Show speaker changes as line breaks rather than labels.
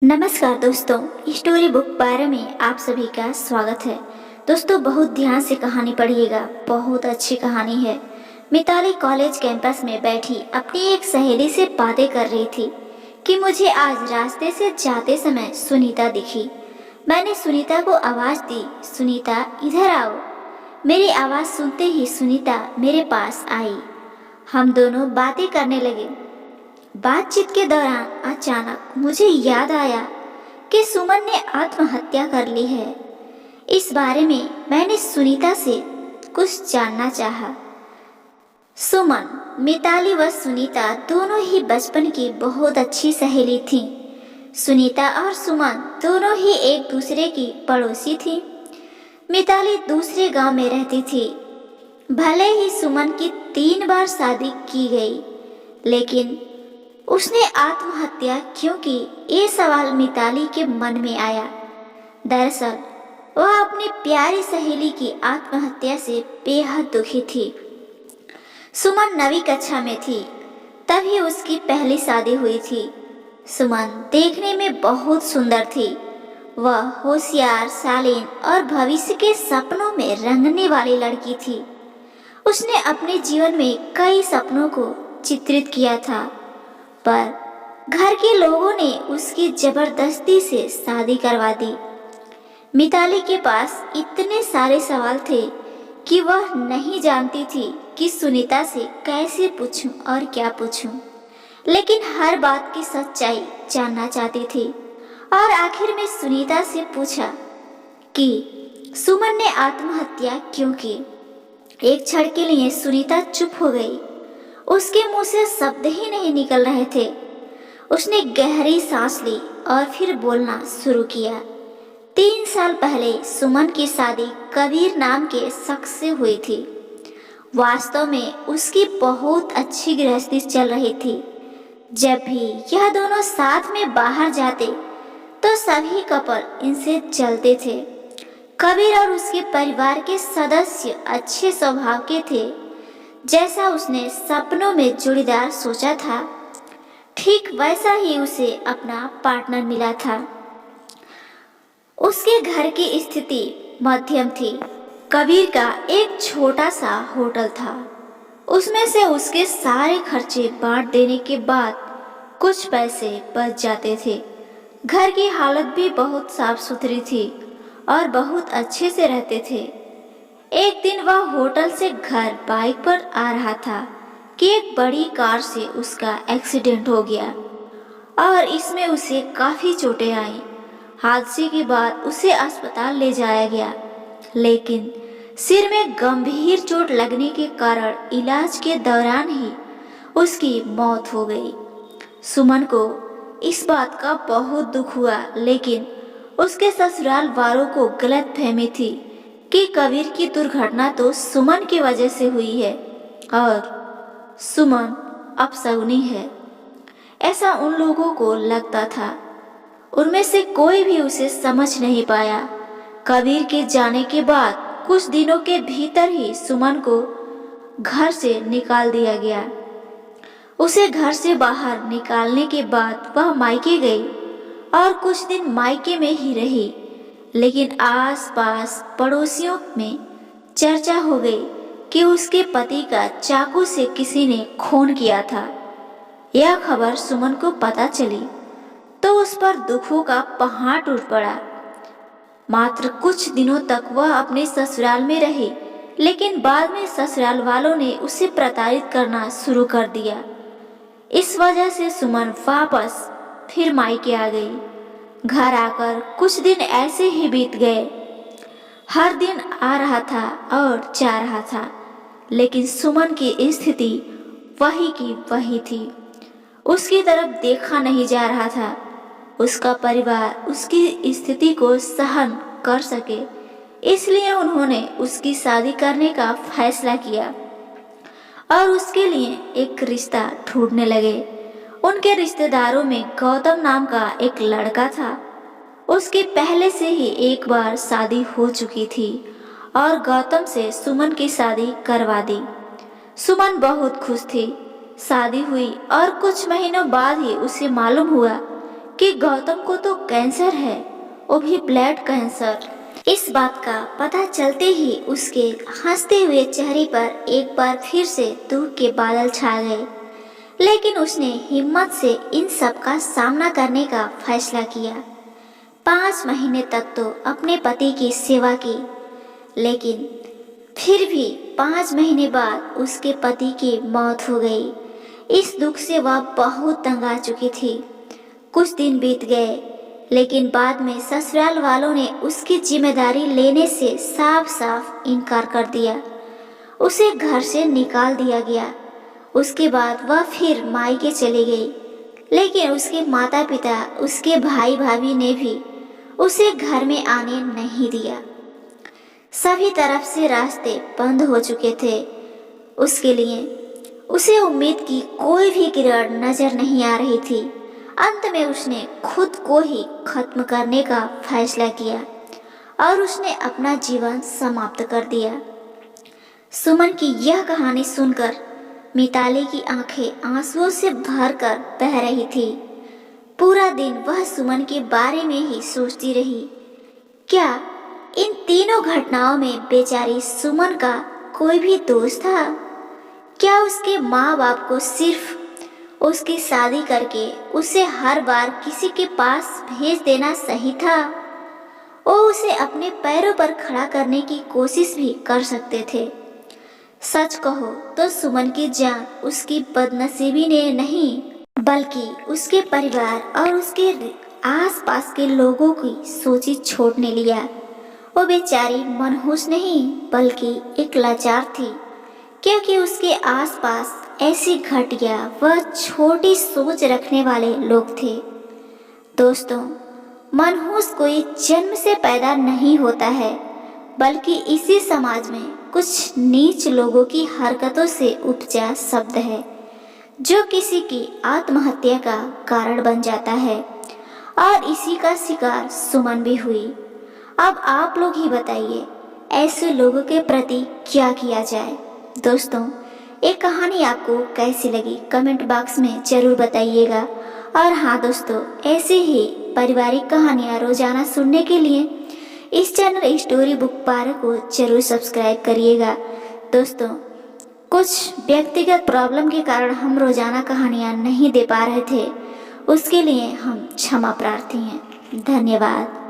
नमस्कार दोस्तों, story book 12 में आप सभी का स्वागत है। दोस्तों, बहुत ध्यान से कहानी पढ़िएगा, बहुत अच्छी कहानी है। मिताली कॉलेज कैंपस में बैठी अपनी एक सहेली से बातें कर रही थी कि मुझे आज रास्ते से जाते समय सुनीता दिखी। मैंने सुनीता को आवाज़ दी, सुनीता इधर आओ। मेरी आवाज़ सुनते ही सुनीता मेरे पास आई। हम दोनों बातें करने लगे। बातचीत के दौरान अचानक मुझे याद आया कि सुमन ने आत्महत्या कर ली है। इस बारे में मैंने सुनीता से कुछ जानना चाहा। सुमन, मिताली व सुनीता दोनों ही बचपन की बहुत अच्छी सहेली थीं। सुनीता और सुमन दोनों ही एक दूसरे की पड़ोसी थीं। मिताली दूसरे गांव में रहती थी। भले ही सुमन की 3 बार शादी की गई, लेकिन उसने आत्महत्या क्यों की, ये सवाल मिताली के मन में आया। दरअसल वह अपनी प्यारी सहेली की आत्महत्या से बेहद दुखी थी। सुमन 9वीं कक्षा में थी, तभी उसकी पहली शादी हुई थी। सुमन देखने में बहुत सुंदर थी। वह होशियार, शालीन और भविष्य के सपनों में रंगने वाली लड़की थी। उसने अपने जीवन में कई सपनों को चित्रित किया था, पर घर के लोगों ने उसकी जबरदस्ती से शादी करवा दी। मिताली के पास इतने सारे सवाल थे कि वह नहीं जानती थी कि सुनीता से कैसे पूछूं और क्या पूछूं, लेकिन हर बात की सच्चाई जानना चाहती थी। और आखिर में सुनीता से पूछा कि सुमन ने आत्महत्या क्यों की। एक क्षण के लिए सुनीता चुप हो गई। उसके मुंह से शब्द ही नहीं निकल रहे थे। उसने गहरी सांस ली और फिर बोलना शुरू किया। 3 साल पहले सुमन की शादी कबीर नाम के शख्स से हुई थी। वास्तव में उसकी बहुत अच्छी गृहस्थी चल रही थी। जब भी यह दोनों साथ में बाहर जाते तो सभी कपल इनसे चलते थे। कबीर और उसके परिवार के सदस्य अच्छे स्वभाव के थे। जैसा उसने सपनों में जोड़ीदार सोचा था, ठीक वैसा ही उसे अपना पार्टनर मिला था। उसके घर की स्थिति मध्यम थी। कबीर का एक छोटा सा होटल था। उसमें से उसके सारे खर्चे बांट देने के बाद कुछ पैसे बच जाते थे। घर की हालत भी बहुत साफ सुथरी थी और बहुत अच्छे से रहते थे। एक दिन वह होटल से घर बाइक पर आ रहा था कि एक बड़ी कार से उसका एक्सीडेंट हो गया और इसमें उसे काफ़ी चोटें आईं। हादसे के बाद उसे अस्पताल ले जाया गया, लेकिन सिर में गंभीर चोट लगने के कारण इलाज के दौरान ही उसकी मौत हो गई। सुमन को इस बात का बहुत दुख हुआ, लेकिन उसके ससुराल वालों को गलतफहमी थी कि कबीर की दुर्घटना तो सुमन की वजह से हुई है और सुमन अपशगुनी है, ऐसा उन लोगों को लगता था। उनमें से कोई भी उसे समझ नहीं पाया। कबीर के जाने के बाद कुछ दिनों के भीतर ही सुमन को घर से निकाल दिया गया। उसे घर से बाहर निकालने के बाद वह मायके गई और कुछ दिन मायके में ही रही, लेकिन आस-पास पड़ोसियों में चर्चा हो गई कि उसके पति का चाकू से किसी ने खून किया था। यह खबर सुमन को पता चली तो उस पर दुखों का पहाड़ टूट पड़ा। मात्र कुछ दिनों तक वह अपने ससुराल में रही, लेकिन बाद में ससुराल वालों ने उसे प्रताड़ित करना शुरू कर दिया। इस वजह से सुमन वापस फिर मायके आ गई। घर आकर कुछ दिन ऐसे ही बीत गए। हर दिन आ रहा था और जा रहा था, लेकिन सुमन की स्थिति वही की वही थी। उसकी तरफ देखा नहीं जा रहा था। उसका परिवार उसकी स्थिति को सहन कर सके, इसलिए उन्होंने उसकी शादी करने का फैसला किया और उसके लिए एक रिश्ता ढूंढने लगे। उनके रिश्तेदारों में गौतम नाम का एक लड़का था। उसकी पहले से ही एक बार शादी हो चुकी थी और गौतम से सुमन की शादी करवा दी। सुमन बहुत खुश थी। शादी हुई और कुछ महीनों बाद ही उसे मालूम हुआ कि गौतम को तो कैंसर है, वो भी ब्लड कैंसर। इस बात का पता चलते ही उसके हंसते हुए चेहरे पर एक बार फिर से दुख के बादल छा गए, लेकिन उसने हिम्मत से इन सब का सामना करने का फैसला किया। 5 महीने तक तो अपने पति की सेवा की, लेकिन फिर भी 5 महीने बाद उसके पति की मौत हो गई। इस दुख से वह बहुत तंग आ चुकी थी। कुछ दिन बीत गए, लेकिन बाद में ससुराल वालों ने उसकी जिम्मेदारी लेने से साफ साफ इनकार कर दिया। उसे घर से निकाल दिया गया। उसके बाद वह फिर मायके चली गई, लेकिन उसके माता पिता, उसके भाई भाभी ने भी उसे घर में आने नहीं दिया। सभी तरफ से रास्ते बंद हो चुके थे उसके लिए। उसे उम्मीद की कोई भी किरण नजर नहीं आ रही थी। अंत में उसने खुद को ही खत्म करने का फैसला किया और उसने अपना जीवन समाप्त कर दिया। सुमन की यह कहानी सुनकर मिताली की आंखें आंसुओं से भरकर बह रही थी। पूरा दिन वह सुमन के बारे में ही सोचती रही। क्या इन तीनों घटनाओं में बेचारी सुमन का कोई भी दोष था? क्या उसके माँ बाप को सिर्फ उसकी शादी करके उसे हर बार किसी के पास भेज देना सही था? वो उसे अपने पैरों पर खड़ा करने की कोशिश भी कर सकते थे। सच कहो तो सुमन की जान उसकी बदनसीबी ने नहीं, बल्कि उसके परिवार और उसके आसपास के लोगों की सोची छोड़ ने लिया। वो बेचारी मनहूस नहीं, बल्कि एक लाचार थी, क्योंकि उसके आसपास ऐसी घटिया व छोटी सोच रखने वाले लोग थे। दोस्तों, मनहूस कोई जन्म से पैदा नहीं होता है, बल्कि इसी समाज में कुछ नीच लोगों की हरकतों से उपजा शब्द है, जो किसी की आत्महत्या का कारण बन जाता है। और इसी का शिकार सुमन भी हुई। अब आप लोग ही बताइए, ऐसे लोगों के प्रति क्या किया जाए? दोस्तों, ये कहानी आपको कैसी लगी कमेंट बॉक्स में जरूर बताइएगा। और हाँ दोस्तों, ऐसे ही पारिवारिक कहानियाँ रोजाना सुनने के लिए इस चैनल स्टोरी बुक पार्क को जरूर सब्सक्राइब करिएगा। दोस्तों, कुछ व्यक्तिगत प्रॉब्लम के कारण हम रोजाना कहानियाँ नहीं दे पा रहे थे, उसके लिए हम क्षमा प्रार्थी हैं। धन्यवाद।